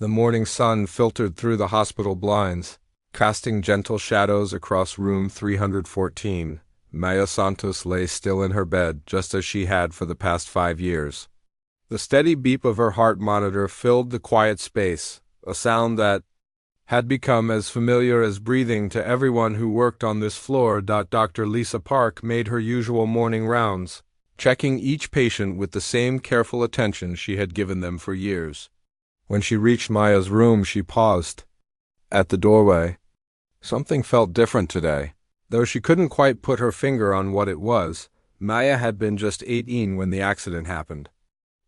The morning sun filtered through the hospital blinds, casting gentle shadows across room 314. Maya Santos lay still in her bed, just as she had for the past 5 years. The steady beep of her heart monitor filled the quiet space, a sound that had become as familiar as breathing to everyone who worked on this floor. Dr. Lisa Park made her usual morning rounds, checking each patient with the same careful attention she had given them for years. When she reached Maya's room, she paused. At the doorway, something felt different today. Though she couldn't quite put her finger on what it was, Maya had been just 18 when the accident happened.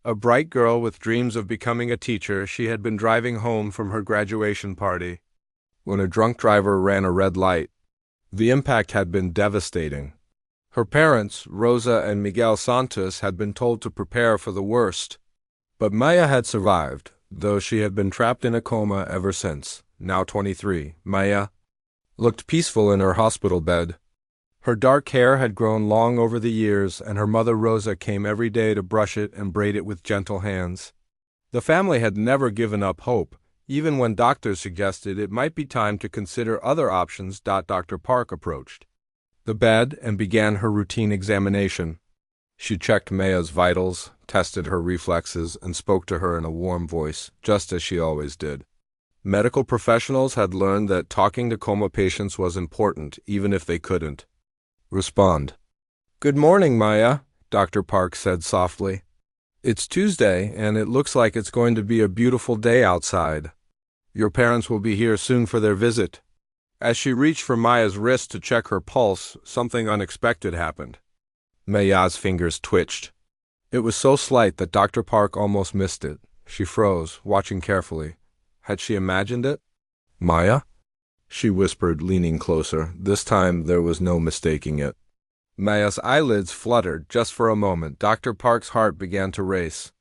A bright girl with dreams of becoming a teacher, she had been driving home from her graduation party when a drunk driver ran a red light. The impact had been devastating. Her parents, Rosa and Miguel Santos, had been told to prepare for the worst. But Maya had survived, though she had been trapped in a coma ever since. Now 23, Maya looked peaceful in her hospital bed. Her dark hair had grown long over the years, and her mother Rosa came every day to brush it and braid it with gentle hands. The family had never given up hope, even when doctors suggested it might be time to consider other options. Dr. Park approached the bed and began her routine examination. She checked Maya's vitals, tested her reflexes, and spoke to her in a warm voice, just as she always did. Medical professionals had learned that talking to coma patients was important, even if they couldn't respond. "Good morning, Maya," Dr. Park said softly. "It's Tuesday, and it looks like it's going to be a beautiful day outside. Your parents will be here soon for their visit." As she reached for Maya's wrist to check her pulse, something unexpected happened. Maya's fingers twitched. It was so slight that Dr. Park almost missed it. She froze, watching carefully. Had she imagined it? "Maya?" she whispered, leaning closer. This time there was no mistaking it. Maya's eyelids fluttered just for a moment. Dr. Park's heart began to race.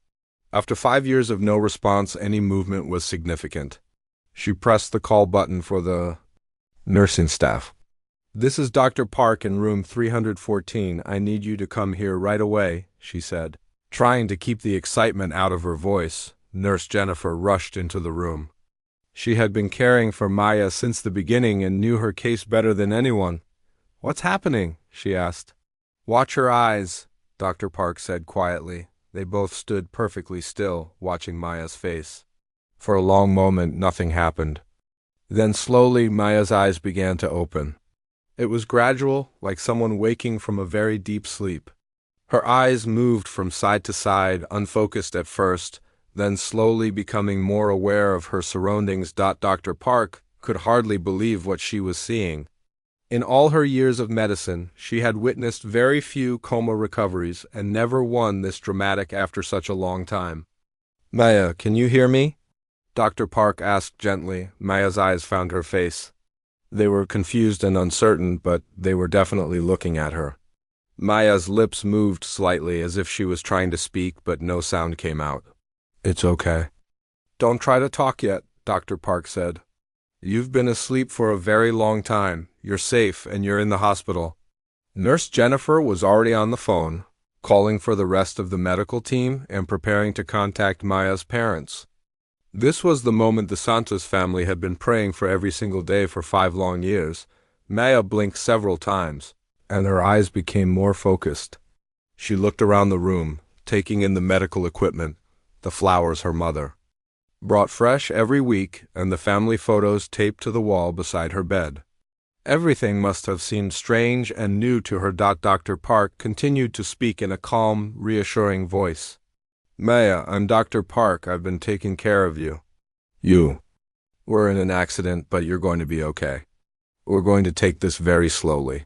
After 5 years of no response, any movement was significant. She pressed the call button for the nursing staff. "This is Dr. Park in room 314. I need you to come here right away," she said. Trying to keep the excitement out of her voice, Nurse Jennifer rushed into the room. She had been caring for Maya since the beginning and knew her case better than anyone. "What's happening?" she asked. "Watch her eyes," Dr. Park said quietly. They both stood perfectly still, watching Maya's face. For a long moment, nothing happened. Then slowly, Maya's eyes began to open. It was gradual, like someone waking from a very deep sleep. Her eyes moved from side to side, unfocused at first, then slowly becoming more aware of her surroundings. Dr. Park could hardly believe what she was seeing. In all her years of medicine, she had witnessed very few coma recoveries, and never one this dramatic after such a long time. "Maya, can you hear me?" Dr. Park asked gently. Maya's eyes found her face. They were confused and uncertain, but they were definitely looking at her. Maya's lips moved slightly, as if she was trying to speak, but no sound came out. "It's okay." "Don't try to talk yet," Dr. Park said. "You've been asleep for a very long time. You're safe, and you're in the hospital." Nurse Jennifer was already on the phone, calling for the rest of the medical team and preparing to contact Maya's parents. This was the moment the Santos family had been praying for every single day for 5 long years. Maya blinked several times, and her eyes became more focused. She looked around the room, taking in the medical equipment, the flowers her mother brought fresh every week, and the family photos taped to the wall beside her bed. Everything must have seemed strange and new to her. Dr. Park continued to speak in a calm, reassuring voice. "Maya, I'm Dr. Park. I've been taking care of you. You were in an accident, but you're going to be okay. We're going to take this very slowly."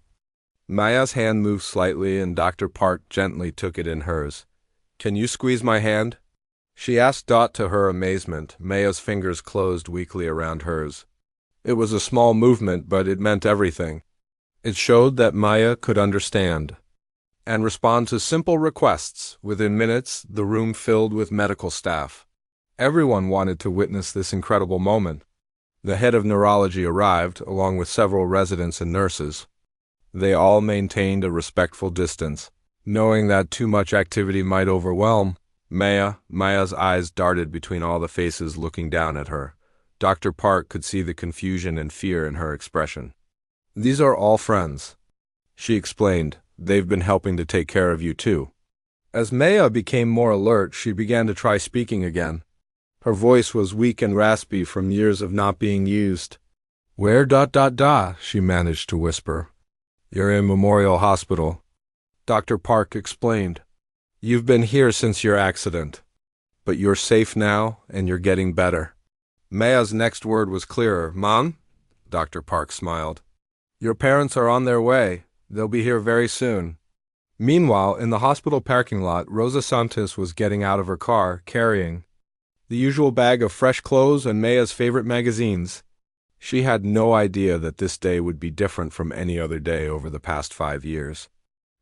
Maya's hand moved slightly, and Dr. Park gently took it in hers. "Can you squeeze my hand?" she asked. To her amazement, Maya's fingers closed weakly around hers. It was a small movement, but it meant everything. It showed that Maya could understand and respond to simple requests. Within minutes, the room filled with medical staff. Everyone wanted to witness this incredible moment. The head of neurology arrived, along with several residents and nurses. They all maintained a respectful distance, knowing that too much activity might overwhelm Maya's eyes darted between all the faces looking down at her. Dr. Park could see the confusion and fear in her expression. These are all friends, she explained. They've been helping to take care of you too. As Maya became more alert, she began to try speaking again. Her voice was weak and raspy from years of not being used. Where ... she managed to whisper. You're in Memorial Hospital, Dr. Park explained. You've been here since your accident. But you're safe now, and you're getting better. Maya's next word was clearer. Mom? Dr. Park smiled. Your parents are on their way. They'll be here very soon. Meanwhile, in the hospital parking lot, Rosa Santos was getting out of her car, carrying the usual bag of fresh clothes and Maya's favorite magazines. She had no idea that this day would be different from any other day over the past 5 years.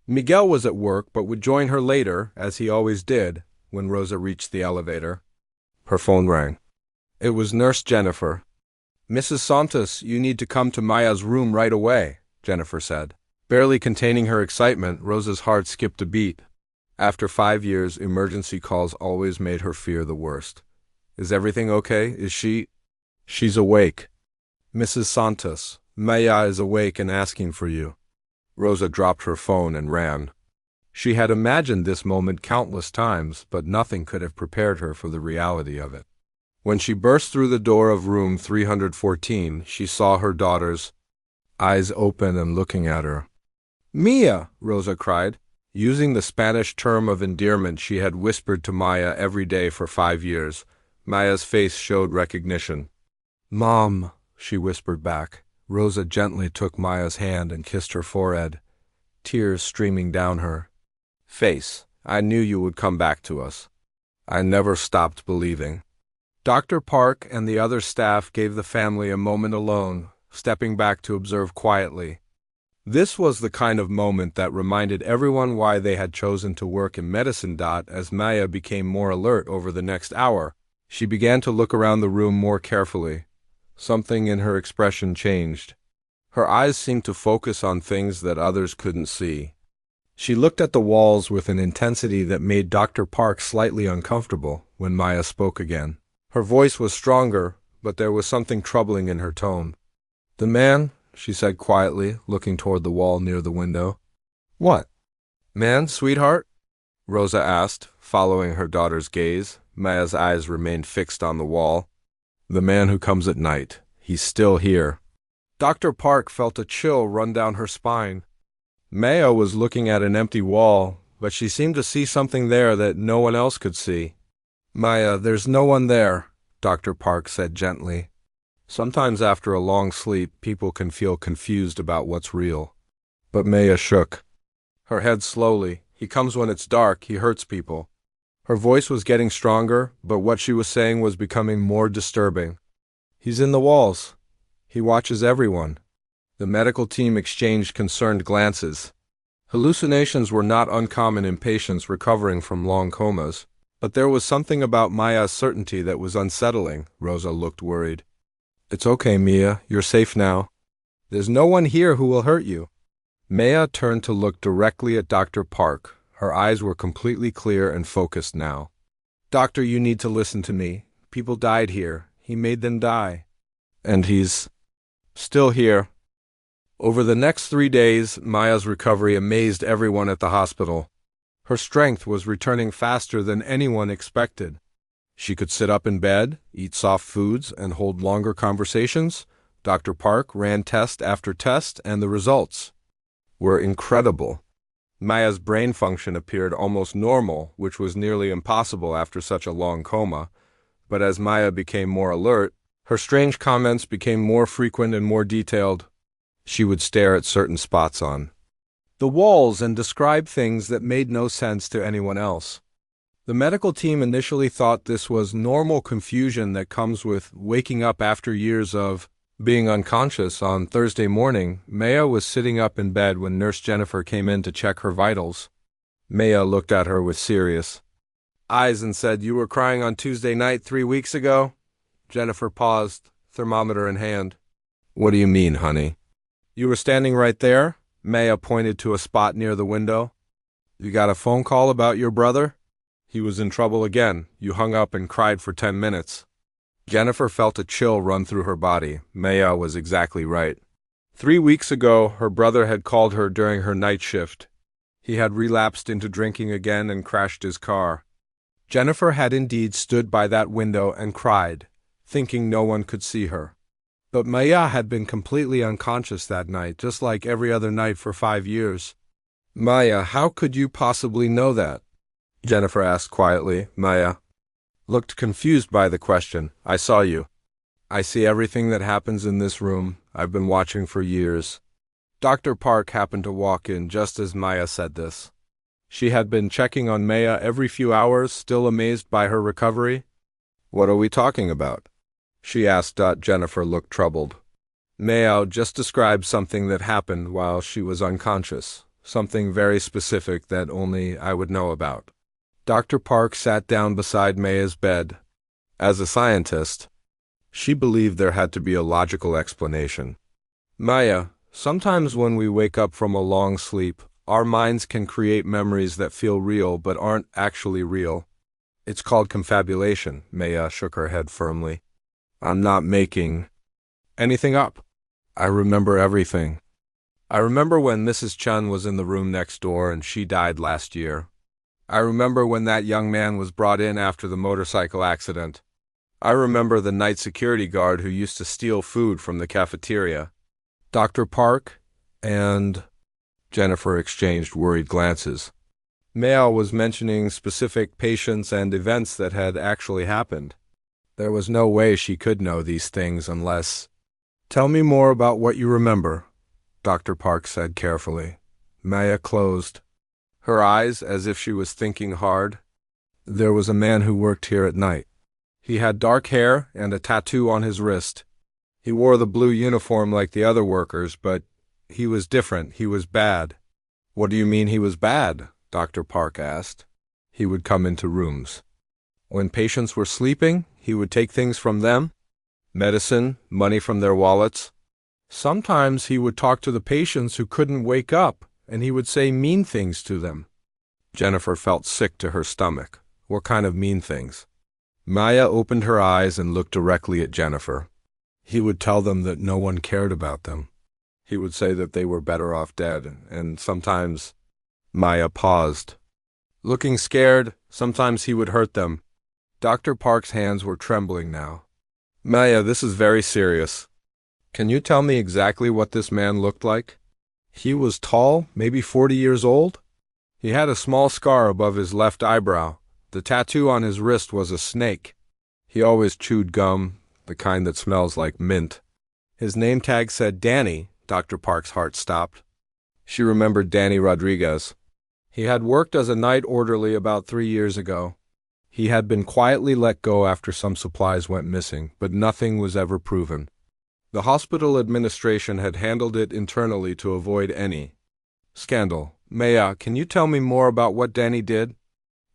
Miguel was at work but would join her later, as he always did, when Rosa reached the elevator. Her phone rang. It was Nurse Jennifer. Mrs. Santos, you need to come to Maya's room right away, Jennifer said. Barely containing her excitement, Rosa's heart skipped a beat. After 5 years, emergency calls always made her fear the worst. Is everything okay? Is she... She's awake. Mrs. Santos, Maya is awake and asking for you. Rosa dropped her phone and ran. She had imagined this moment countless times, but nothing could have prepared her for the reality of it. When she burst through the door of room 314, she saw her daughter's eyes open and looking at her. Mia, Rosa cried, using the Spanish term of endearment she had whispered to Maya every day for 5 years. Maya's face showed recognition. Mom, she whispered back. Rosa gently took Maya's hand and kissed her forehead, tears streaming down her face. I knew you would come back to us. I never stopped believing. Dr. Park and the other staff gave the family a moment alone, stepping back to observe quietly. This was the kind of moment that reminded everyone why they had chosen to work in medicine. As Maya became more alert over the next hour, she began to look around the room more carefully. Something in her expression changed. Her eyes seemed to focus on things that others couldn't see. She looked at the walls with an intensity that made Dr. Park slightly uncomfortable when Maya spoke again. Her voice was stronger, but there was something troubling in her tone. The man, she said quietly, looking toward the wall near the window. What? Man, sweetheart? Rosa asked, following her daughter's gaze. Maya's eyes remained fixed on the wall. The man who comes at night. He's still here. Dr. Park felt a chill run down her spine. Maya was looking at an empty wall, but she seemed to see something there that no one else could see. Maya, there's no one there, Dr. Park said gently. Sometimes after a long sleep, people can feel confused about what's real. But Maya shook her head slowly. He comes when it's dark. He hurts people. Her voice was getting stronger, but what she was saying was becoming more disturbing. He's in the walls. He watches everyone. The medical team exchanged concerned glances. Hallucinations were not uncommon in patients recovering from long comas, but there was something about Maya's certainty that was unsettling. Rosa looked worried. It's okay, Mia. You're safe now. There's no one here who will hurt you. Maya turned to look directly at Dr. Park. Her eyes were completely clear and focused now. Doctor, you need to listen to me. People died here. He made them die. And he's still here. Over the next 3 days, Maya's recovery amazed everyone at the hospital. Her strength was returning faster than anyone expected. She could sit up in bed, eat soft foods, and hold longer conversations. Dr. Park ran test after test, and the results were incredible. Maya's brain function appeared almost normal, which was nearly impossible after such a long coma. But as Maya became more alert, her strange comments became more frequent and more detailed. She would stare at certain spots on the walls and describe things that made no sense to anyone else. The medical team initially thought this was normal confusion that comes with waking up after years of being unconscious. On Thursday morning, Maya was sitting up in bed when Nurse Jennifer came in to check her vitals. Maya looked at her with serious eyes and said, "You were crying on Tuesday night 3 weeks ago?" Jennifer paused, thermometer in hand. "What do you mean, honey?" "You were standing right there." Maya pointed to a spot near the window. "You got a phone call about your brother?" He was in trouble again. You hung up and cried for 10 minutes. Jennifer felt a chill run through her body. Maya was exactly right. 3 weeks ago, her brother had called her during her night shift. He had relapsed into drinking again and crashed his car. Jennifer had indeed stood by that window and cried, thinking no one could see her. But Maya had been completely unconscious that night, just like every other night for 5 years. Maya, how could you possibly know that? Jennifer asked quietly. Maya looked confused by the question. I saw you. I see everything that happens in this room. I've been watching for years. Dr. Park happened to walk in just as Maya said this. She had been checking on Maya every few hours, still amazed by her recovery. What are we talking about? She asked. Jennifer looked troubled. Maya just described something that happened while she was unconscious, something very specific that only I would know about. Dr. Park sat down beside Maya's bed. As a scientist, she believed there had to be a logical explanation. Maya, sometimes when we wake up from a long sleep, our minds can create memories that feel real but aren't actually real. It's called confabulation. Maya shook her head firmly. I'm not making anything up. I remember everything. I remember when Mrs. Chun was in the room next door and she died last year. I remember when that young man was brought in after the motorcycle accident. I remember the night security guard who used to steal food from the cafeteria. Dr. Park and Jennifer exchanged worried glances. Maya was mentioning specific patients and events that had actually happened. There was no way she could know these things unless... Tell me more about what you remember, Dr. Park said carefully. Maya closed her eyes as if she was thinking hard. There was a man who worked here at night. He had dark hair and a tattoo on his wrist. He wore the blue uniform like the other workers, but he was different. He was bad. What do you mean he was bad? Dr. Park asked. He would come into rooms. When patients were sleeping, he would take things from them, medicine, money from their wallets. Sometimes he would talk to the patients who couldn't wake up, and he would say mean things to them. Jennifer felt sick to her stomach. What kind of mean things? Maya opened her eyes and looked directly at Jennifer. He would tell them that no one cared about them. He would say that they were better off dead, and sometimes... Maya paused. Looking scared, sometimes he would hurt them. Dr. Park's hands were trembling now. Maya, this is very serious. Can you tell me exactly what this man looked like? He was tall, maybe 40 years old. He had a small scar above his left eyebrow. The tattoo on his wrist was a snake. He always chewed gum, the kind that smells like mint. His name tag said Danny. Dr. Park's heart stopped. She remembered Danny Rodriguez. He had worked as a night orderly about 3 years ago. He had been quietly let go after some supplies went missing, but nothing was ever proven. The hospital administration had handled it internally to avoid any scandal. Maya, can you tell me more about what Danny did?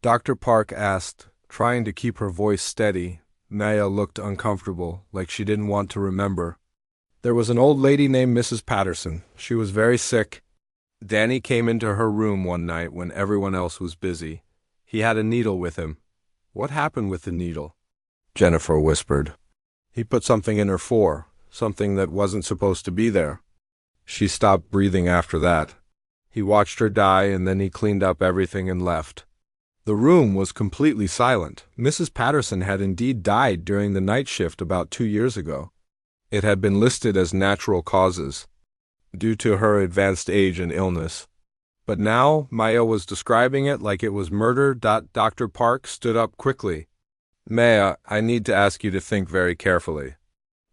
Dr. Park asked, trying to keep her voice steady. Maya looked uncomfortable, like she didn't want to remember. There was an old lady named Mrs. Patterson. She was very sick. Danny came into her room one night when everyone else was busy. He had a needle with him. What happened with the needle? Jennifer whispered. He put something in her fore, something that wasn't supposed to be there. She stopped breathing after that. He watched her die and then he cleaned up everything and left. The room was completely silent. Mrs. Patterson had indeed died during the night shift about 2 years ago. It had been listed as natural causes, due to her advanced age and illness. But now Maya was describing it like it was murder. Dr. Park stood up quickly. Maya, I need to ask you to think very carefully.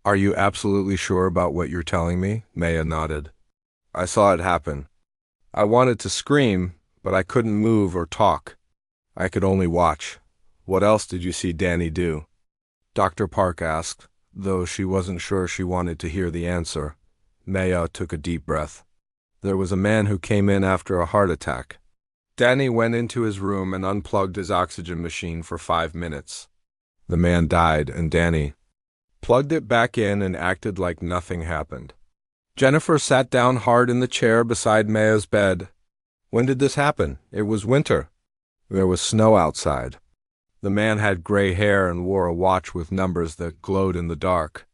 Are you absolutely sure about what you're telling me? Maya nodded. I saw it happen. I wanted to scream, but I couldn't move or talk. I could only watch. What else did you see Danny do? Dr. Park asked, though she wasn't sure she wanted to hear the answer. Maya took a deep breath. There was a man who came in after a heart attack. Danny went into his room and unplugged his oxygen machine for 5 minutes. The man died, and Danny plugged it back in and acted like nothing happened. Jennifer sat down hard in the chair beside Maya's bed. When did this happen? It was winter. There was snow outside. The man had gray hair and wore a watch with numbers that glowed in the dark.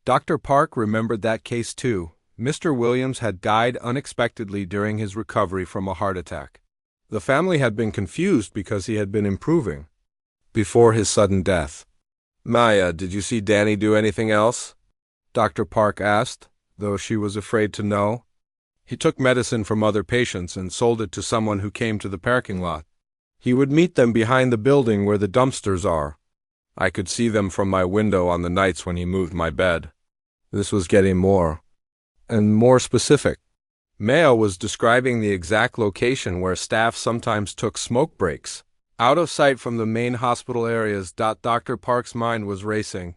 Dr. Park remembered that case too. Mr. Williams had died unexpectedly during his recovery from a heart attack. The family had been confused because he had been improving before his sudden death. "Maya, did you see Danny do anything else?" Dr. Park asked, though she was afraid to know. "He took medicine from other patients and sold it to someone who came to the parking lot. He would meet them behind the building where the dumpsters are. I could see them from my window on the nights when he moved my bed." This was getting more and more specific. Maya was describing the exact location where staff sometimes took smoke breaks, out of sight from the main hospital areas. Dr. Park's mind was racing.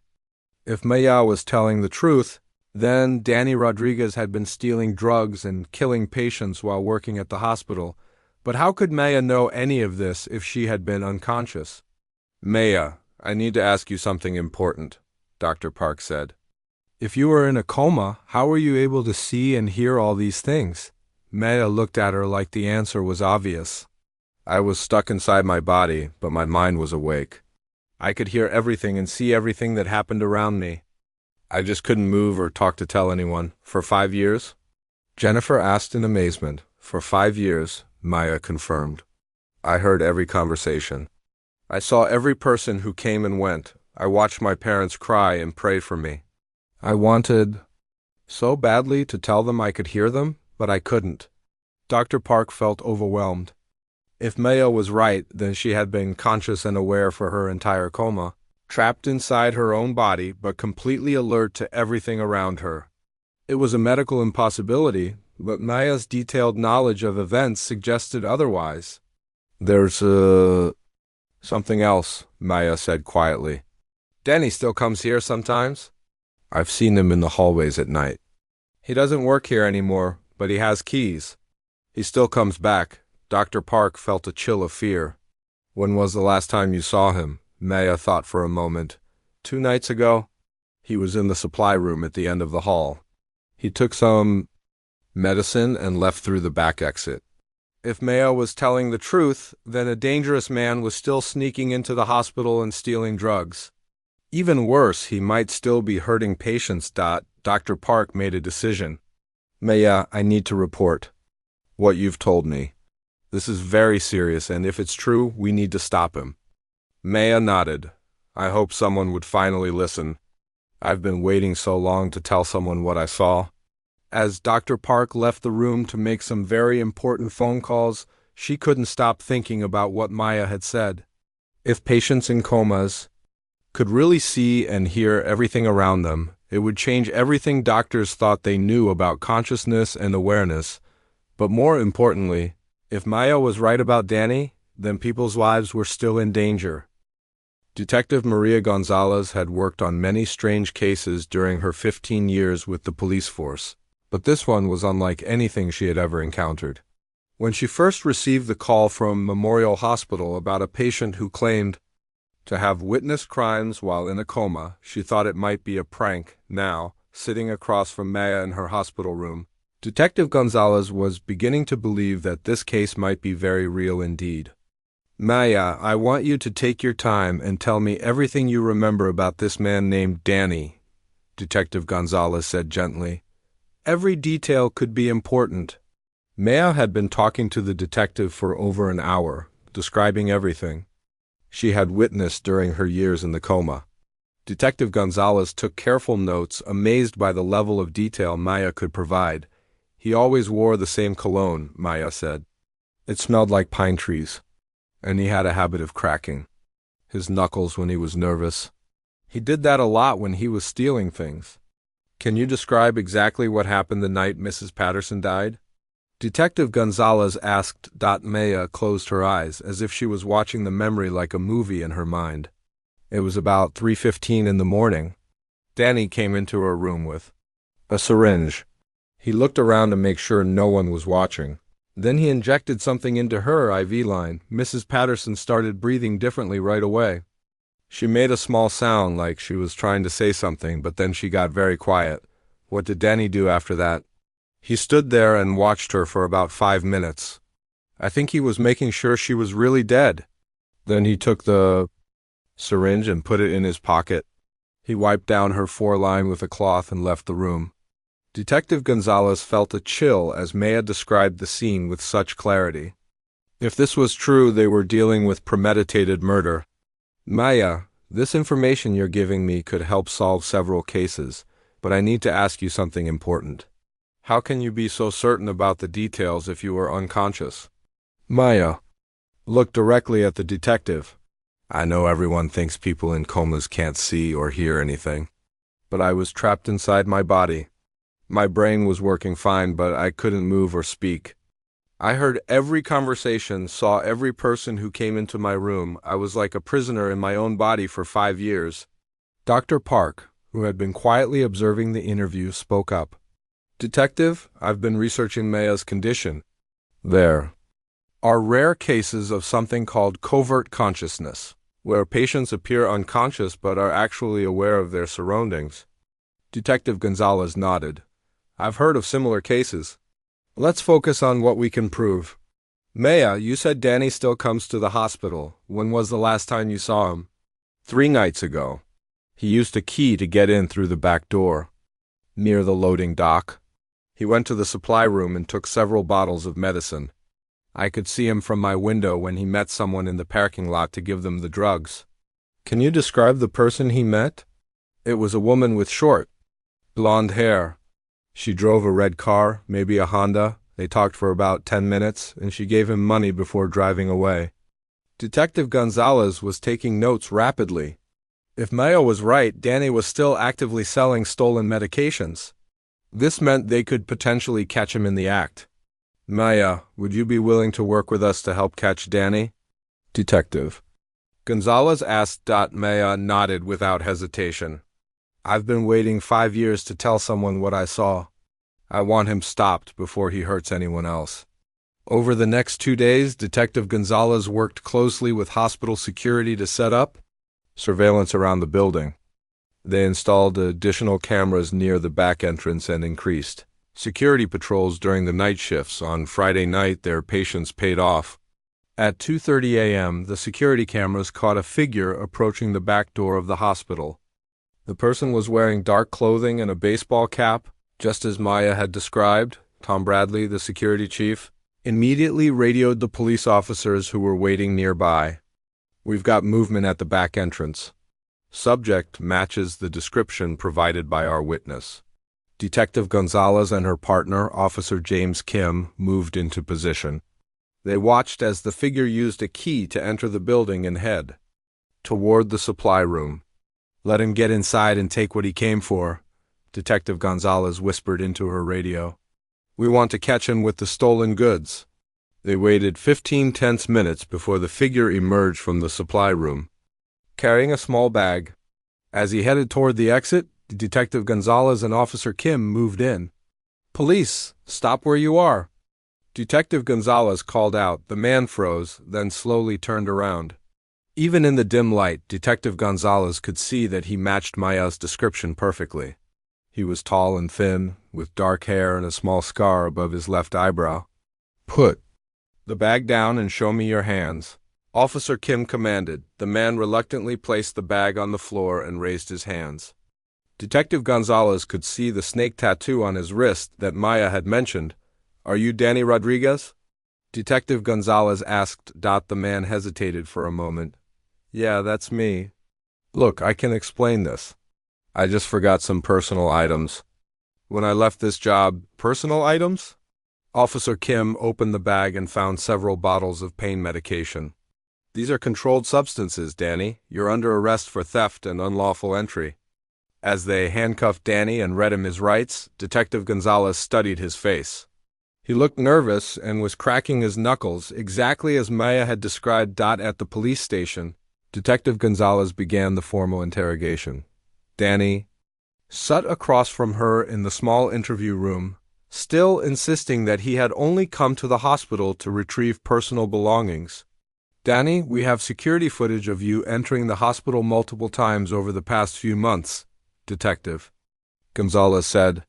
If Maya was telling the truth, then Danny Rodriguez had been stealing drugs and killing patients while working at the hospital. But how could Maya know any of this if she had been unconscious? "Maya, I need to ask you something important," Dr. Park said. "If you were in a coma, how were you able to see and hear all these things?" Maya looked at her like the answer was obvious. "I was stuck inside my body, but my mind was awake. I could hear everything and see everything that happened around me. I just couldn't move or talk to tell anyone. For 5 years?" Jennifer asked in amazement. "For 5 years," Maya confirmed. "I heard every conversation. I saw every person who came and went. I watched my parents cry and pray for me. I wanted so badly to tell them I could hear them, but I couldn't." Dr. Park felt overwhelmed. If Maya was right, then she had been conscious and aware for her entire coma, trapped inside her own body, but completely alert to everything around her. It was a medical impossibility, but Maya's detailed knowledge of events suggested otherwise. "There's something else," Maya said quietly. "Danny still comes here sometimes. I've seen him in the hallways at night. He doesn't work here anymore, but he has keys. He still comes back." Dr. Park felt a chill of fear. "When was the last time you saw him?" Maya thought for a moment. 2 nights ago. He was in the supply room at the end of the hall. He took some medicine and left through the back exit." If Maya was telling the truth, then a dangerous man was still sneaking into the hospital and stealing drugs. Even worse, he might still be hurting patients. Dr. Park made a decision. "Maya, I need to report what you've told me. This is very serious, and if it's true, we need to stop him." Maya nodded. "I hope someone would finally listen. I've been waiting so long to tell someone what I saw." As Dr. Park left the room to make some very important phone calls, she couldn't stop thinking about what Maya had said. If patients in comas could really see and hear everything around them, it would change everything doctors thought they knew about consciousness and awareness. But more importantly, if Maya was right about Danny, then people's lives were still in danger. Detective Maria Gonzalez had worked on many strange cases during her 15 years with the police force, but this one was unlike anything she had ever encountered. When she first received the call from Memorial Hospital about a patient who claimed to have witnessed crimes while in a coma, she thought it might be a prank. Now, sitting across from Maya in her hospital room, Detective Gonzalez was beginning to believe that this case might be very real indeed. "Maya, I want you to take your time and tell me everything you remember about this man named Danny," Detective Gonzalez said gently. "Every detail could be important." Maya had been talking to the detective for over an hour, describing everything she had witnessed during her years in the coma. Detective Gonzalez took careful notes, amazed by the level of detail Maya could provide. "He always wore the same cologne," Maya said. "It smelled like pine trees, and he had a habit of cracking his knuckles when he was nervous. He did that a lot when he was stealing things." "Can you describe exactly what happened the night Mrs. Patterson died?" Detective Gonzalez asked. Maya closed her eyes, as if she was watching the memory like a movie in her mind. "It was about 3:15 in the morning. Danny came into her room with a syringe. He looked around to make sure no one was watching. Then he injected something into her IV line. Mrs. Patterson started breathing differently right away. She made a small sound like she was trying to say something, but then she got very quiet." "What did Danny do after that?" "He stood there and watched her for about 5 minutes. I think he was making sure she was really dead. Then he took the syringe and put it in his pocket. He wiped down her foreline with a cloth and left the room. Detective Gonzalez felt a chill as Maya described the scene with such clarity. If this was true, they were dealing with premeditated murder. Maya, this information you're giving me could help solve several cases, but I need to ask you something important. How can you be so certain about the details if you were unconscious? Maya looked directly at the detective. I know everyone thinks people in comas can't see or hear anything, but I was trapped inside my body. My brain was working fine, but I couldn't move or speak. I heard every conversation, saw every person who came into my room. I was like a prisoner in my own body for 5 years. Dr. Park, who had been quietly observing the interview, spoke up. Detective, I've been researching Maya's condition. There are rare cases of something called covert consciousness, where patients appear unconscious but are actually aware of their surroundings. Detective Gonzalez nodded. I've heard of similar cases. Let's focus on what we can prove. Maya, you said Danny still comes to the hospital. When was the last time you saw him? 3 nights ago. He used a key to get in through the back door, near the loading dock. He went to the supply room and took several bottles of medicine. I could see him from my window when he met someone in the parking lot to give them the drugs. Can you describe the person he met? It was a woman with short, blonde hair. She drove a red car, maybe a Honda. They talked for about 10 minutes, and she gave him money before driving away. Detective Gonzalez was taking notes rapidly. If Maya was right, Danny was still actively selling stolen medications. This meant they could potentially catch him in the act. Maya, would you be willing to work with us to help catch Danny? Detective Gonzalez asked. Maya nodded without hesitation. I've been waiting 5 years to tell someone what I saw. I want him stopped before he hurts anyone else. Over the next 2 days, Detective Gonzalez worked closely with hospital security to set up surveillance around the building. They installed additional cameras near the back entrance and increased security patrols during the night shifts. On Friday night, their patience paid off. At 2:30 a.m., the security cameras caught a figure approaching the back door of the hospital. The person was wearing dark clothing and a baseball cap, just as Maya had described. Tom Bradley, the security chief, immediately radioed the police officers who were waiting nearby. We've got movement at the back entrance. Subject matches the description provided by our witness. Detective Gonzalez and her partner, Officer James Kim, moved into position. They watched as the figure used a key to enter the building and head toward the supply room. Let him get inside and take what he came for, Detective Gonzalez whispered into her radio. We want to catch him with the stolen goods. They waited 15 tense minutes before the figure emerged from the supply room, carrying a small bag. As he headed toward the exit, Detective Gonzalez and Officer Kim moved in. Police, stop where you are. Detective Gonzalez called out. The man froze, then slowly turned around. Even in the dim light, Detective Gonzalez could see that he matched Maya's description perfectly. He was tall and thin, with dark hair and a small scar above his left eyebrow. Put the bag down and show me your hands, Officer Kim commanded. The man reluctantly placed the bag on the floor and raised his hands. Detective Gonzalez could see the snake tattoo on his wrist that Maya had mentioned. Are you Danny Rodriguez? Detective Gonzalez asked. The man hesitated for a moment. Yeah, that's me. Look, I can explain this. I just forgot some personal items. When I left this job, personal items? Officer Kim opened the bag and found several bottles of pain medication. These are controlled substances, Danny. You're under arrest for theft and unlawful entry. As they handcuffed Danny and read him his rights, Detective Gonzalez studied his face. He looked nervous and was cracking his knuckles, exactly as Maya had described. At the police station, Detective Gonzalez began the formal interrogation. Danny sat across from her in the small interview room, still insisting that he had only come to the hospital to retrieve personal belongings. Danny, we have security footage of you entering the hospital multiple times over the past few months, Detective Gonzalez said.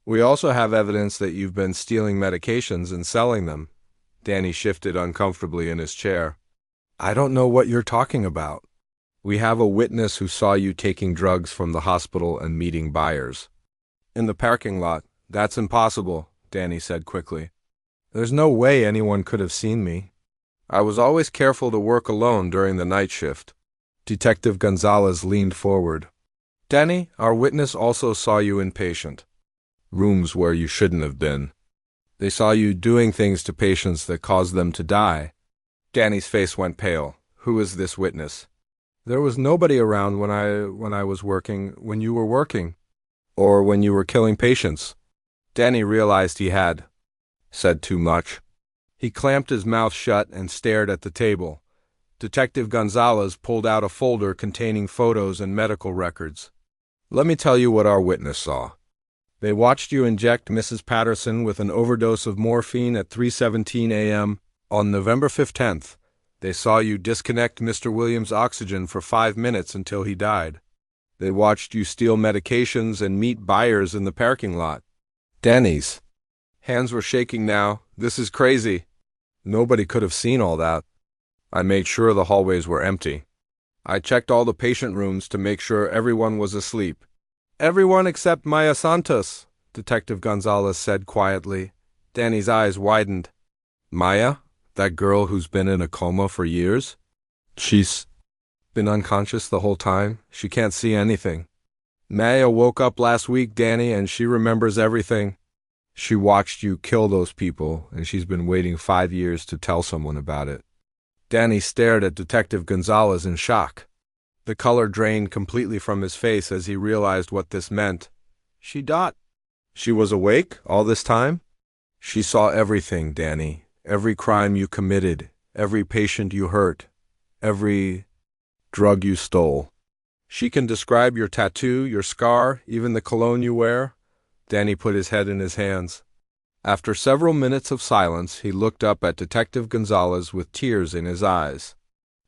We also have evidence that you've been stealing medications and selling them. Danny shifted uncomfortably in his chair. I don't know what you're talking about. We have a witness who saw you taking drugs from the hospital and meeting buyers. In the parking lot. That's impossible, Danny said quickly. There's no way anyone could have seen me. I was always careful to work alone during the night shift. Detective Gonzalez leaned forward. Danny, our witness also saw you inpatient. Rooms where you shouldn't have been. They saw you doing things to patients that caused them to die. Danny's face went pale. Who is this witness? There was nobody around when I was working, when you were working, or when you were killing patients. Danny realized he had said too much. He clamped his mouth shut and stared at the table. Detective Gonzalez pulled out a folder containing photos and medical records. Let me tell you what our witness saw. They watched you inject Mrs. Patterson with an overdose of morphine at 3:17 a.m. on November 15th. They saw you disconnect Mr. Williams' oxygen for 5 minutes until he died. They watched you steal medications and meet buyers in the parking lot. Danny's hands were shaking now. This is crazy. Nobody could have seen all that. I made sure the hallways were empty. I checked all the patient rooms to make sure everyone was asleep. Everyone except Maya Santos, Detective Gonzalez said quietly. Danny's eyes widened. Maya? That girl who's been in a coma for years? She's been unconscious the whole time. She can't see anything. Maya woke up last week, Danny, and she remembers everything. She watched you kill those people, and she's been waiting 5 years to tell someone about it. Danny stared at Detective Gonzalez in shock. The color drained completely from his face as he realized what this meant. She was awake all this time? She saw everything, Danny. Every crime you committed, every patient you hurt, every drug you stole. She can describe your tattoo, your scar, even the cologne you wear. Danny put his head in his hands. After several minutes of silence, he looked up at Detective Gonzalez with tears in his eyes.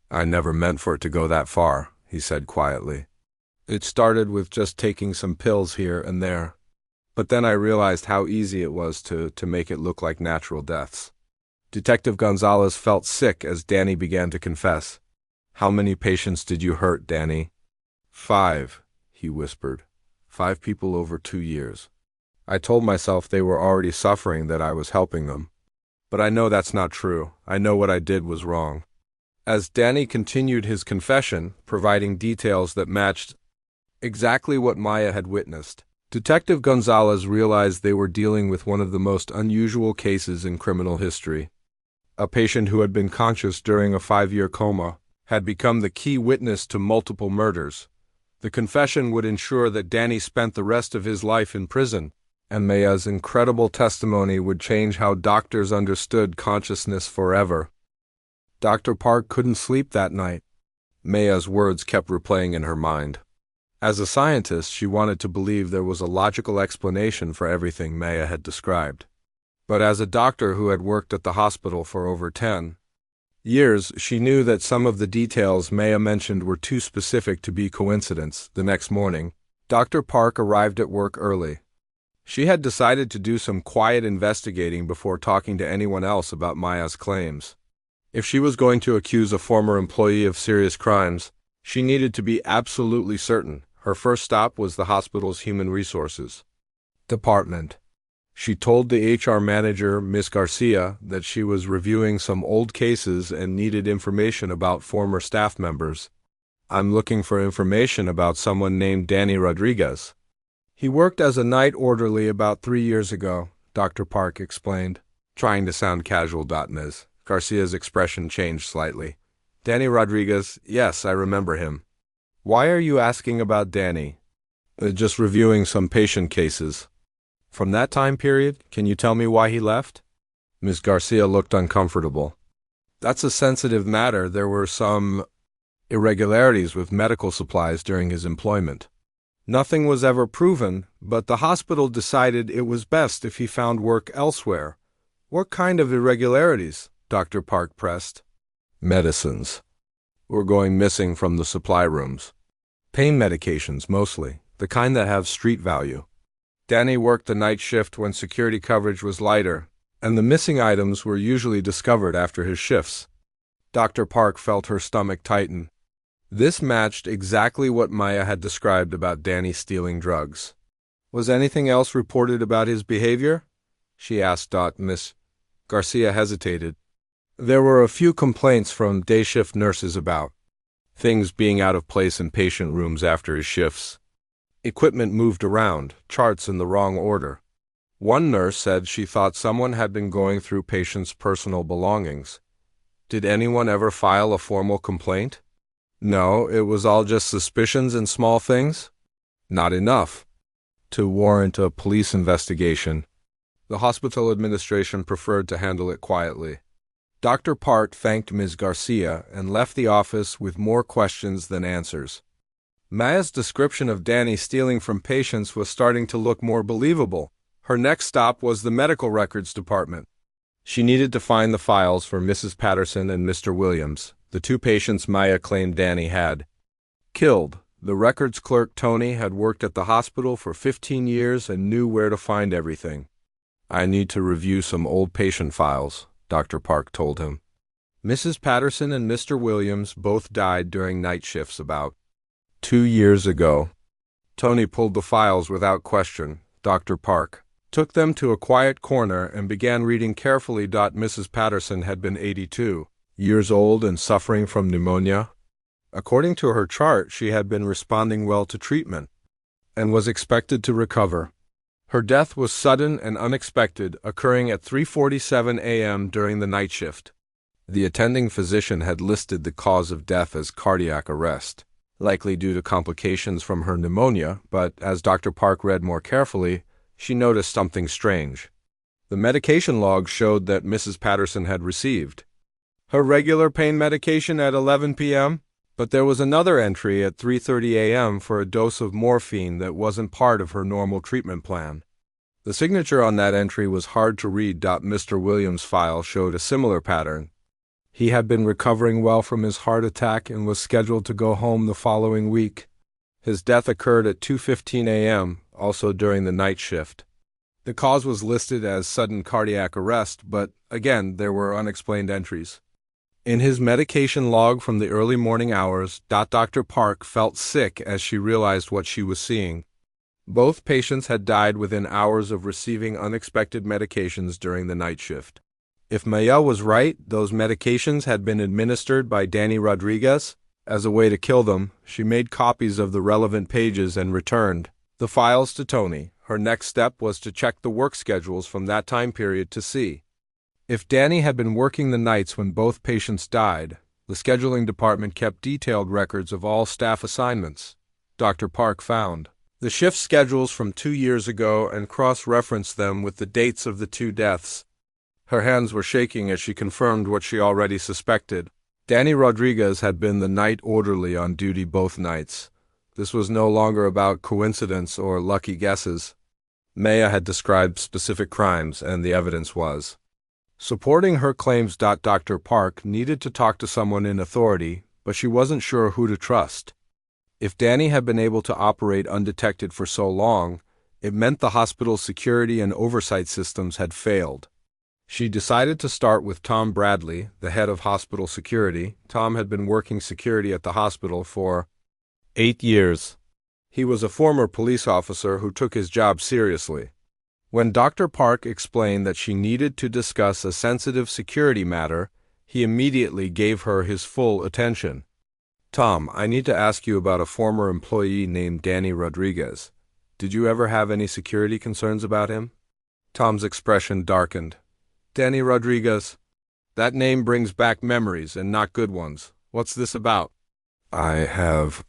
I never meant for it to go that far, he said quietly. It started with just taking some pills here and there. But then I realized how easy it was to make it look like natural deaths. Detective Gonzalez felt sick as Danny began to confess. How many patients did you hurt, Danny? 5, he whispered. 5 people over 2 years. I told myself they were already suffering, that I was helping them. But I know that's not true. I know what I did was wrong. As Danny continued his confession, providing details that matched exactly what Maya had witnessed, Detective Gonzalez realized they were dealing with one of the most unusual cases in criminal history. A patient who had been conscious during a 5-year coma had become the key witness to multiple murders. The confession would ensure that Danny spent the rest of his life in prison, and Maya's incredible testimony would change how doctors understood consciousness forever. Dr. Park couldn't sleep that night. Maya's words kept replaying in her mind. As a scientist, she wanted to believe there was a logical explanation for everything Maya had described. But as a doctor who had worked at the hospital for over 10 years, she knew that some of the details Maya mentioned were too specific to be coincidence. The next morning, Dr. Park arrived at work early. She had decided to do some quiet investigating before talking to anyone else about Maya's claims. If she was going to accuse a former employee of serious crimes, she needed to be absolutely certain. Her first stop was the hospital's human resources department. She told the HR manager, Miss Garcia, that she was reviewing some old cases and needed information about former staff members. I'm looking for information about someone named Danny Rodriguez. He worked as a night orderly about 3 years ago, Dr. Park explained, trying to sound casual. Ms. Garcia's expression changed slightly. Danny Rodriguez, yes, I remember him. Why are you asking about Danny? Just reviewing some patient cases. From that time period, can you tell me why he left? Ms. Garcia looked uncomfortable. That's a sensitive matter. There were some irregularities with medical supplies during his employment. Nothing was ever proven, but the hospital decided it was best if he found work elsewhere. What kind of irregularities? Dr. Park pressed. Medicines were going missing from the supply rooms. Pain medications, mostly, the kind that have street value. Danny worked the night shift when security coverage was lighter, and the missing items were usually discovered after his shifts. Dr. Park felt her stomach tighten. This matched exactly what Maya had described about Danny stealing drugs. Was anything else reported about his behavior? She asked. Miss Garcia hesitated. There were a few complaints from day shift nurses about things being out of place in patient rooms after his shifts. Equipment moved around, charts in the wrong order. One nurse said she thought someone had been going through patients' personal belongings. Did anyone ever file a formal complaint? No, it was all just suspicions and small things? Not enough to warrant a police investigation. The hospital administration preferred to handle it quietly. Dr. Park thanked Ms. Garcia and left the office with more questions than answers. Maya's description of Danny stealing from patients was starting to look more believable. Her next stop was the medical records department. She needed to find the files for Mrs. Patterson and Mr. Williams, the two patients Maya claimed Danny had killed. The records clerk Tony had worked at the hospital for 15 years and knew where to find everything. I need to review some old patient files, Dr. Park told him. Mrs. Patterson and Mr. Williams both died during night shifts about 2 years ago. Tony pulled the files without question. Dr. Park took them to a quiet corner and began reading carefully. Mrs. Patterson had been 82 years old and suffering from pneumonia. According to her chart, she had been responding well to treatment and was expected to recover. Her death was sudden and unexpected, occurring at 3:47 a.m. during the night shift. The attending physician had listed the cause of death as cardiac arrest, likely due to complications from her pneumonia, but as Dr. Park read more carefully, she noticed something strange. The medication log showed that Mrs. Patterson had received her regular pain medication at 11 p.m., but there was another entry at 3:30 a.m. for a dose of morphine that wasn't part of her normal treatment plan. The signature on that entry was hard to read. Mr. Williams' file showed a similar pattern. He had been recovering well from his heart attack and was scheduled to go home the following week. His death occurred at 2:15 a.m., also during the night shift. The cause was listed as sudden cardiac arrest, but again, there were unexplained entries. In his medication log from the early morning hours, Dr. Park felt sick as she realized what she was seeing. Both patients had died within hours of receiving unexpected medications during the night shift. If Maya was right, those medications had been administered by Danny Rodriguez. As a way to kill them, she made copies of the relevant pages and returned the files to Tony. Her next step was to check the work schedules from that time period to see if Danny had been working the nights when both patients died. The scheduling department kept detailed records of all staff assignments. Dr. Park found the shift schedules from 2 years ago and cross-referenced them with the dates of the two deaths. Her hands were shaking as she confirmed what she already suspected. Danny Rodriguez had been the night orderly on duty both nights. This was no longer about coincidence or lucky guesses. Maya had described specific crimes, and the evidence was supporting her claims. Dr. Park needed to talk to someone in authority, but she wasn't sure who to trust. If Danny had been able to operate undetected for so long, it meant the hospital's security and oversight systems had failed. She decided to start with Tom Bradley, the head of hospital security. Tom had been working security at the hospital for 8 years. He was a former police officer who took his job seriously. When Dr. Park explained that she needed to discuss a sensitive security matter, he immediately gave her his full attention. Tom, I need to ask you about a former employee named Danny Rodriguez. Did you ever have any security concerns about him? Tom's expression darkened. Danny Rodriguez? That name brings back memories, and not good ones. What's this about? I have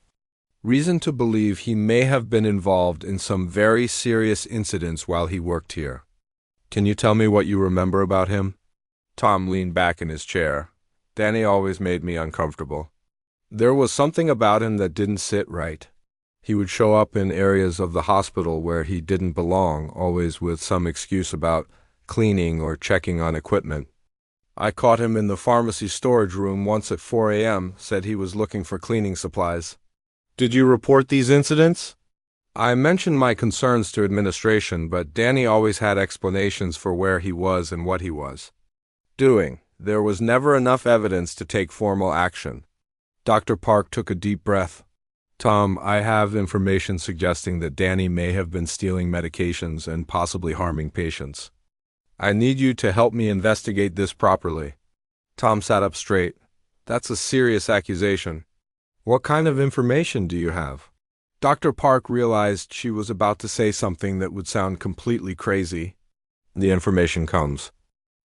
reason to believe he may have been involved in some very serious incidents while he worked here. Can you tell me what you remember about him? Tom leaned back in his chair. Danny always made me uncomfortable. There was something about him that didn't sit right. He would show up in areas of the hospital where he didn't belong, always with some excuse about cleaning or checking on equipment. I caught him in the pharmacy storage room once at 4 a.m., said he was looking for cleaning supplies. Did you report these incidents? I mentioned my concerns to administration, but Danny always had explanations for where he was and what he was doing. There was never enough evidence to take formal action. Dr. Park took a deep breath. Tom, I have information suggesting that Danny may have been stealing medications and possibly harming patients. I need you to help me investigate this properly. Tom sat up straight. That's a serious accusation. What kind of information do you have? Dr. Park realized she was about to say something that would sound completely crazy. The information comes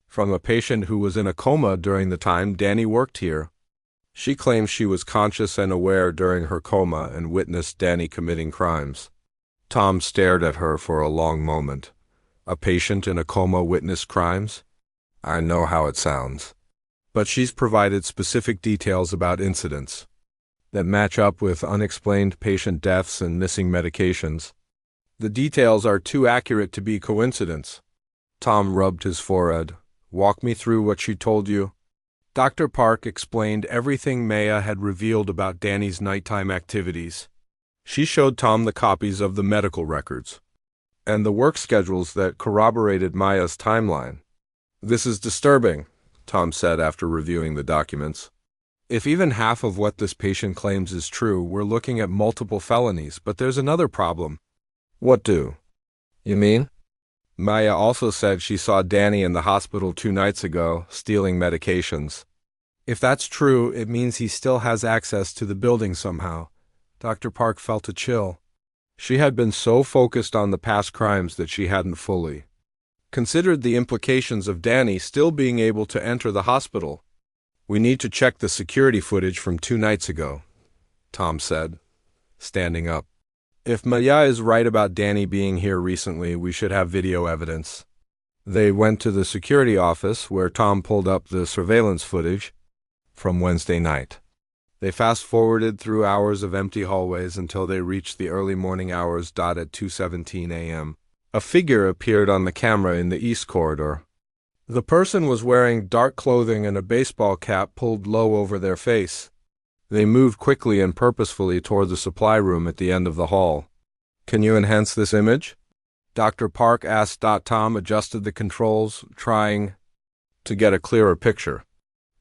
from a patient who was in a coma during the time Danny worked here. She claims she was conscious and aware during her coma and witnessed Danny committing crimes. Tom stared at her for a long moment. A patient in a coma witnessed crimes? I know how it sounds. But she's provided specific details about incidents that match up with unexplained patient deaths and missing medications. The details are too accurate to be coincidence. Tom rubbed his forehead. Walk me through what she told you. Dr. Park explained everything Maya had revealed about Danny's nighttime activities. She showed Tom the copies of the medical records and the work schedules that corroborated Maya's timeline. This is disturbing, Tom said after reviewing the documents. If even half of what this patient claims is true, we're looking at multiple felonies, but there's another problem. What do? You mean? Maya also said she saw Danny in the hospital 2 nights ago, stealing medications. If that's true, it means he still has access to the building somehow. Dr. Park felt a chill. She had been so focused on the past crimes that she hadn't fully considered the implications of Danny still being able to enter the hospital. We need to check the security footage from 2 nights ago, Tom said, standing up. If Maya is right about Danny being here recently, we should have video evidence. They went to the security office where Tom pulled up the surveillance footage from Wednesday night. They fast-forwarded through hours of empty hallways until they reached the early morning hours. At 2:17 a.m. A figure appeared on the camera in the east corridor. The person was wearing dark clothing and a baseball cap pulled low over their face. They moved quickly and purposefully toward the supply room at the end of the hall. Can you enhance this image? Dr. Park asked. Tom adjusted the controls, trying to get a clearer picture.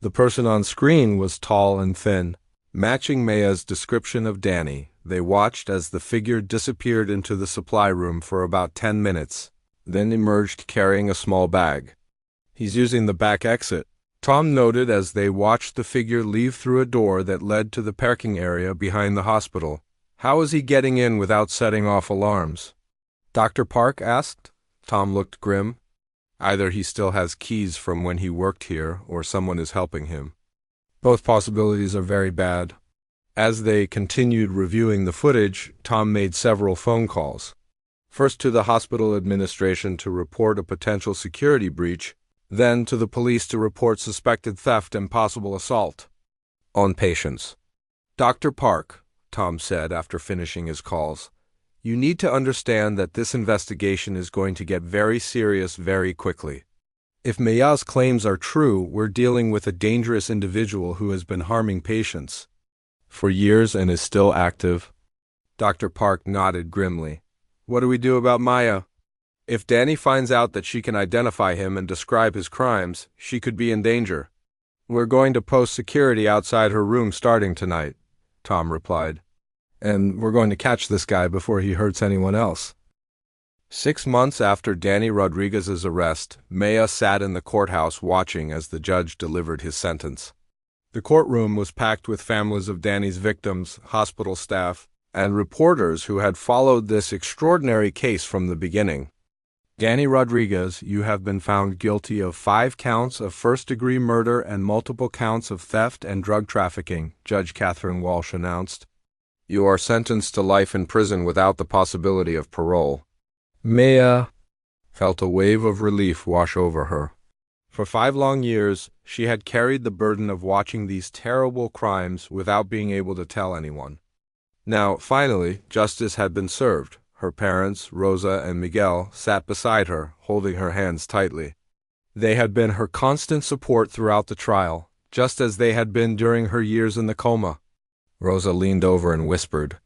The person on screen was tall and thin, matching Maya's description of Danny. They watched as the figure disappeared into the supply room for about 10 minutes, then emerged carrying a small bag. He's using the back exit, Tom noted as they watched the figure leave through a door that led to the parking area behind the hospital. How is he getting in without setting off alarms? Dr. Park asked. Tom looked grim. Either he still has keys from when he worked here, or someone is helping him. Both possibilities are very bad. As they continued reviewing the footage, Tom made several phone calls. First to the hospital administration to report a potential security breach, then to the police to report suspected theft and possible assault on patients. Dr. Park, Tom said after finishing his calls, you need to understand that this investigation is going to get very serious very quickly. If Maya's claims are true, we're dealing with a dangerous individual who has been harming patients for years and is still active. Dr. Park nodded grimly. What do we do about Maya? If Danny finds out that she can identify him and describe his crimes, she could be in danger. We're going to post security outside her room starting tonight, Tom replied. And we're going to catch this guy before he hurts anyone else. 6 months after Danny Rodriguez's arrest, Maya sat in the courthouse watching as the judge delivered his sentence. The courtroom was packed with families of Danny's victims, hospital staff, and reporters who had followed this extraordinary case from the beginning. Danny Rodriguez, you have been found guilty of 5 counts of first-degree murder and multiple counts of theft and drug trafficking, Judge Catherine Walsh announced. You are sentenced to life in prison without the possibility of parole. Maya felt a wave of relief wash over her. For 5 long years, she had carried the burden of watching these terrible crimes without being able to tell anyone. Now, finally, justice had been served. Her parents, Rosa and Miguel, sat beside her, holding her hands tightly. They had been her constant support throughout the trial, just as they had been during her years in the coma. Rosa leaned over and whispered,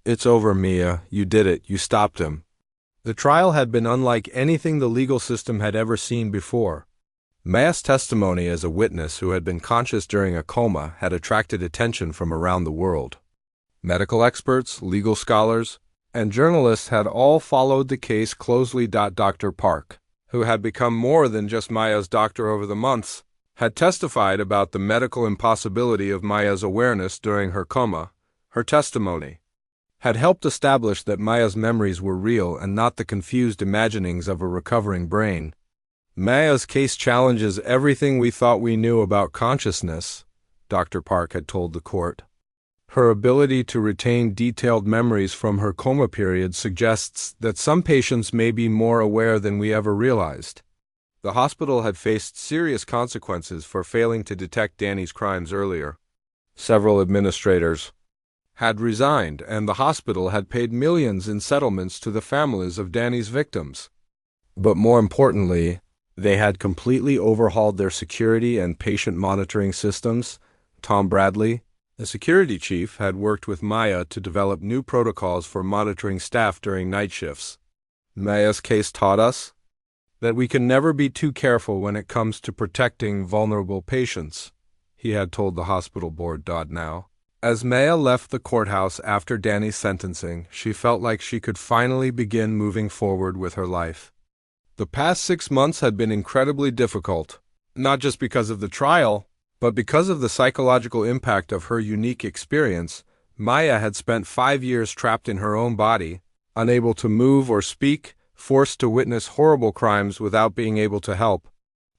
"It's over, Mia. You did it. You stopped him." The trial had been unlike anything the legal system had ever seen before. Maya's testimony as a witness who had been conscious during a coma had attracted attention from around the world. Medical experts, legal scholars, and journalists had all followed the case closely. Dr. Park, who had become more than just Maya's doctor over the months, had testified about the medical impossibility of Maya's awareness during her coma. Her testimony had helped establish that Maya's memories were real and not the confused imaginings of a recovering brain. Maya's case challenges everything we thought we knew about consciousness, Dr. Park had told the court. Her ability to retain detailed memories from her coma period suggests that some patients may be more aware than we ever realized. The hospital had faced serious consequences for failing to detect Danny's crimes earlier. Several administrators had resigned, and the hospital had paid millions in settlements to the families of Danny's victims. But more importantly, they had completely overhauled their security and patient monitoring systems. Tom Bradley, the security chief, had worked with Maya to develop new protocols for monitoring staff during night shifts. Maya's case taught us that we can never be too careful when it comes to protecting vulnerable patients, he had told the hospital board. Now, as Maya left the courthouse after Danny's sentencing, she felt like she could finally begin moving forward with her life. The past 6 months had been incredibly difficult, not just because of the trial, but because of the psychological impact of her unique experience. Maya had spent 5 years trapped in her own body, unable to move or speak, forced to witness horrible crimes without being able to help.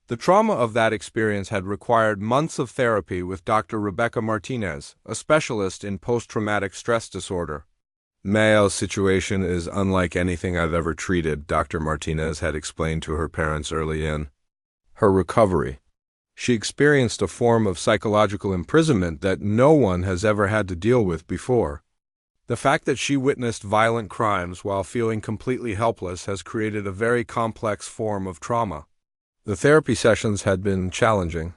The trauma of that experience had required months of therapy with Dr. Rebecca Martinez, a specialist in post-traumatic stress disorder. Maya's situation is unlike anything I've ever treated, Dr. Martinez had explained to her parents early in her recovery. She experienced a form of psychological imprisonment that no one has ever had to deal with before. The fact that she witnessed violent crimes while feeling completely helpless has created a very complex form of trauma. The therapy sessions had been challenging.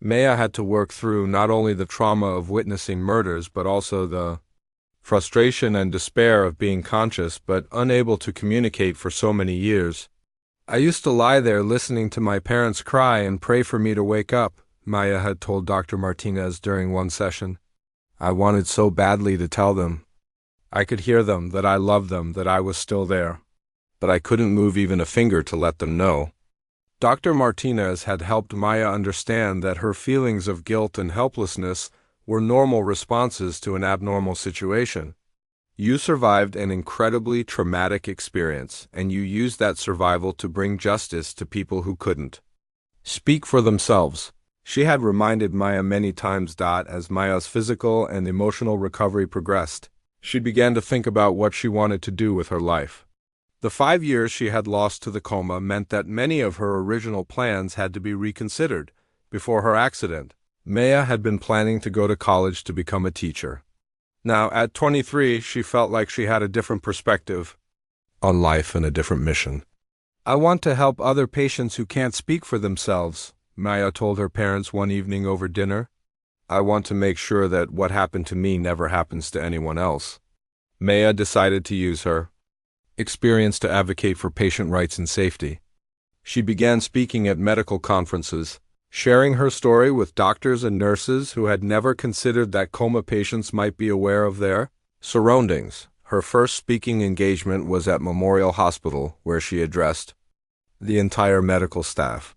Maya had to work through not only the trauma of witnessing murders, but also the frustration and despair of being conscious but unable to communicate for so many years. "I used to lie there listening to my parents cry and pray for me to wake up," Maya had told Dr. Martinez during one session. "I wanted so badly to tell them. I could hear them, that I loved them, that I was still there. But I couldn't move even a finger to let them know." Dr. Martinez had helped Maya understand that her feelings of guilt and helplessness were normal responses to an abnormal situation. You survived an incredibly traumatic experience, and you used that survival to bring justice to people who couldn't speak for themselves, she had reminded Maya many times. As Maya's physical and emotional recovery progressed, she began to think about what she wanted to do with her life. The 5 years she had lost to the coma meant that many of her original plans had to be reconsidered. Before her accident, Maya had been planning to go to college to become a teacher. Now, at 23, she felt like she had a different perspective on life and a different mission. "I want to help other patients who can't speak for themselves," Maya told her parents one evening over dinner. "I want to make sure that what happened to me never happens to anyone else." Maya decided to use her experience to advocate for patient rights and safety. She began speaking at medical conferences, sharing her story with doctors and nurses who had never considered that coma patients might be aware of their surroundings. Her first speaking engagement was at Memorial Hospital, where she addressed the entire medical staff.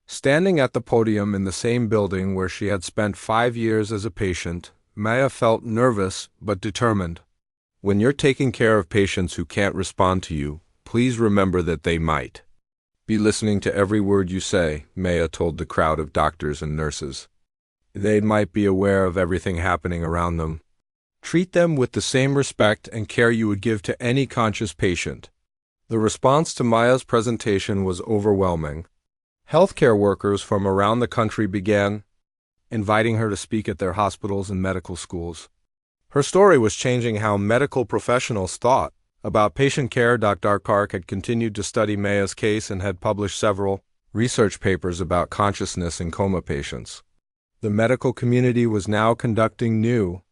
Standing at the podium in the same building where she had spent 5 years as a patient, Maya felt nervous but determined. "When you're taking care of patients who can't respond to you, please remember that they might be listening to every word you say," Maya told the crowd of doctors and nurses. "They might be aware of everything happening around them. Treat them with the same respect and care you would give to any conscious patient." The response to Maya's presentation was overwhelming. Healthcare workers from around the country began inviting her to speak at their hospitals and medical schools. Her story was changing how medical professionals thought about patient care. Dr. Park had continued to study Maya's case and had published several research papers about consciousness in coma patients. The medical community was now conducting new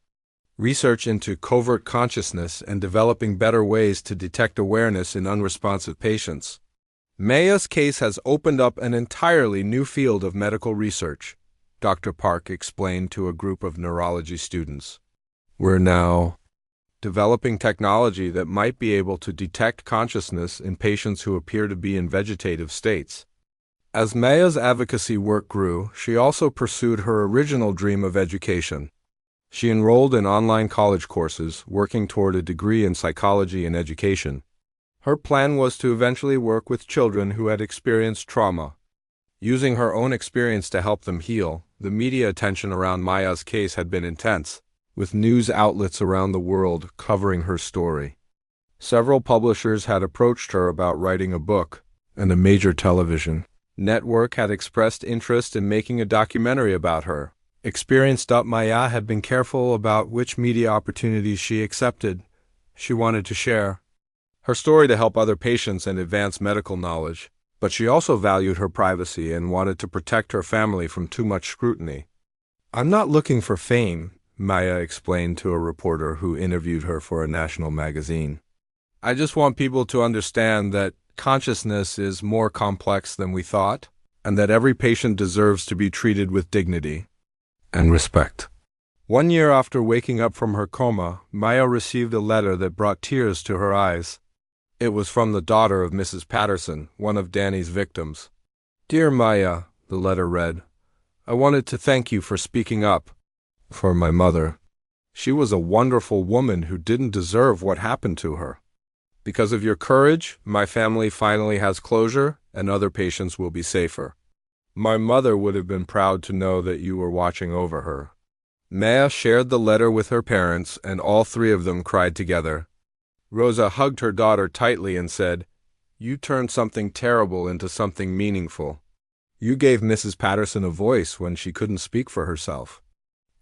research into covert consciousness and developing better ways to detect awareness in unresponsive patients. Maya's case has opened up an entirely new field of medical research, Dr. Park explained to a group of neurology students. We're now developing technology that might be able to detect consciousness in patients who appear to be in vegetative states. As Maya's advocacy work grew, she also pursued her original dream of education. She enrolled in online college courses, working toward a degree in psychology and education. Her plan was to eventually work with children who had experienced trauma. Using her own experience to help them heal, the media attention around Maya's case had been intense, with news outlets around the world covering her story. Several publishers had approached her about writing a book, and a major television network had expressed interest in making a documentary about her. Experienced Maya had been careful about which media opportunities she accepted. She wanted to share her story to help other patients and advance medical knowledge, but she also valued her privacy and wanted to protect her family from too much scrutiny. "I'm not looking for fame," Maya explained to a reporter who interviewed her for a national magazine. "I just want people to understand that consciousness is more complex than we thought, and that every patient deserves to be treated with dignity and respect." 1 year after waking up from her coma, Maya received a letter that brought tears to her eyes. It was from the daughter of Mrs. Patterson, one of Danny's victims. "Dear Maya," the letter read, "I wanted to thank you for speaking up for my mother. She was a wonderful woman who didn't deserve what happened to her. Because of your courage, my family finally has closure and other patients will be safer. My mother would have been proud to know that you were watching over her." Maya shared the letter with her parents, and all three of them cried together. Rosa hugged her daughter tightly and said, "You turned something terrible into something meaningful. You gave Mrs. Patterson a voice when she couldn't speak for herself."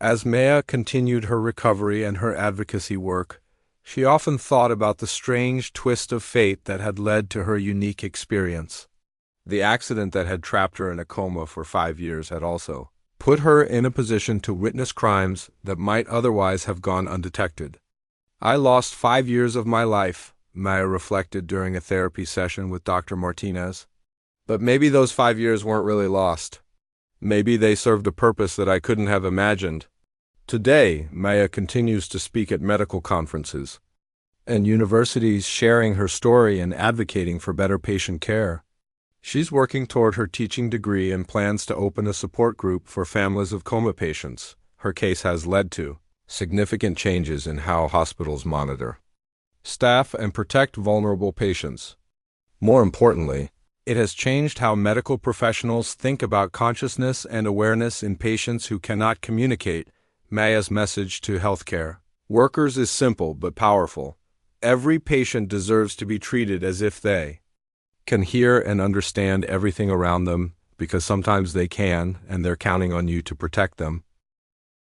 As Maya continued her recovery and her advocacy work, she often thought about the strange twist of fate that had led to her unique experience. The accident that had trapped her in a coma for 5 years had also put her in a position to witness crimes that might otherwise have gone undetected. "I lost 5 years of my life," Maya reflected during a therapy session with Dr. Martinez. "But maybe those 5 years weren't really lost. Maybe they served a purpose that I couldn't have imagined." Today, Maya continues to speak at medical conferences and universities, sharing her story and advocating for better patient care. She's working toward her teaching degree and plans to open a support group for families of coma patients. Her case has led to significant changes in how hospitals monitor, staff, and protect vulnerable patients. More importantly, it has changed how medical professionals think about consciousness and awareness in patients who cannot communicate. Maya's message to healthcare workers is simple but powerful. Every patient deserves to be treated as if they can hear and understand everything around them, because sometimes they can, and they're counting on you to protect them.